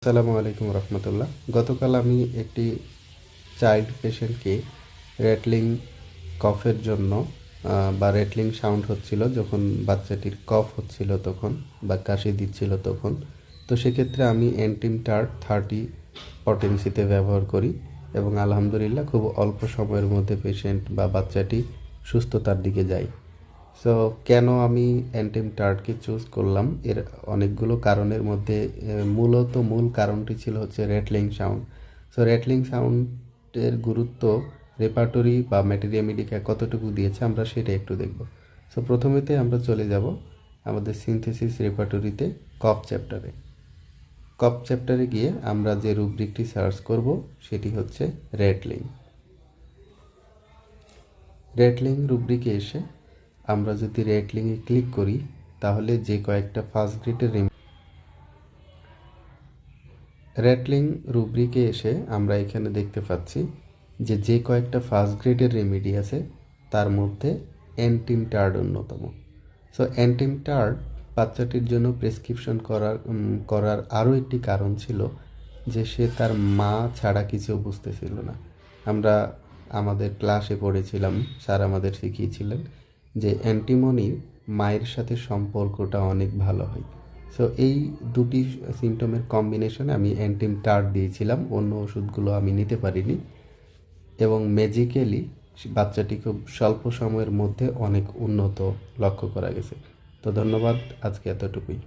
আসসালামু আলাইকুম রহমতুল্লাহ। গতকাল আমি একটি চাইল্ড পেশেন্টকে র্যাটলিং কফের জন্য বা র্যাটলিং সাউন্ড হচ্ছিল যখন বাচ্চাটির কফ হচ্ছিল তখন বা কাশি দিচ্ছিল তখন, তো সেক্ষেত্রে আমি অ্যান্টিম টার্ট 30 পটেন্সিতে ব্যবহার করি এবং আলহামদুলিল্লাহ খুব অল্প সময়ের মধ্যে পেশেন্ট বা বাচ্চাটি সুস্থতার দিকে যায়। সো কেন আমি অ্যান্টিম টার্টকে চুজ করলাম, এর অনেকগুলো কারণের মধ্যে মূল কারণটি ছিল হচ্ছে র্যাটলিং সাউন্ড। সো র্যাটলিং সাউন্ডের গুরুত্ব রেপার্টরি বা ম্যাটেরিয়া মেডিকা কতটুকু দিয়েছে আমরা সেটা একটু দেখব। সো প্রথমেতে আমরা চলে যাব আমাদের সিনথেসিস রেপার্টরিতে কপ চ্যাপ্টারে গিয়ে আমরা যে রুব্রিকটি সার্চ করব সেটি হচ্ছে র্যাটলিং। র্যাটলিং রুব্রিকে এসে আমরা যদি র্যাটলিংয়ে ক্লিক করি তাহলে যে কয়েকটা ফার্স্ট গ্রেডের র্যাটলিং রুব্রিকে এসে আমরা এখানে দেখতে পাচ্ছি যে কয়েকটা ফার্স্ট গ্রেডের রেমেডি আছে তার মধ্যে অ্যান্টিম টার্ড অন্যতম। সো অ্যান্টিম টার্ড বাচ্চাটির জন্য প্রেসক্রিপশন করার আরও একটি কারণ ছিল যে সে তার মা ছাড়া কিছু বুঝতেছিল না। আমরা আমাদের ক্লাসে পড়েছিলাম, স্যার আমাদের শিখিয়েছিলেন যে অ্যান্টিমনির মায়ের সাথে সম্পর্কটা অনেক ভালো হয়। সো এই দুটি সিমটমের কম্বিনেশনে আমি অ্যান্টিম টার্ড দিয়েছিলাম, অন্য ওষুধগুলো আমি নিতে পারিনি এবং ম্যাজিক্যালি বাচ্চাটি খুব স্বল্প সময়ের মধ্যে অনেক উন্নত লক্ষ্য করা গেছে। তো ধন্যবাদ, আজকে এতটুকুই।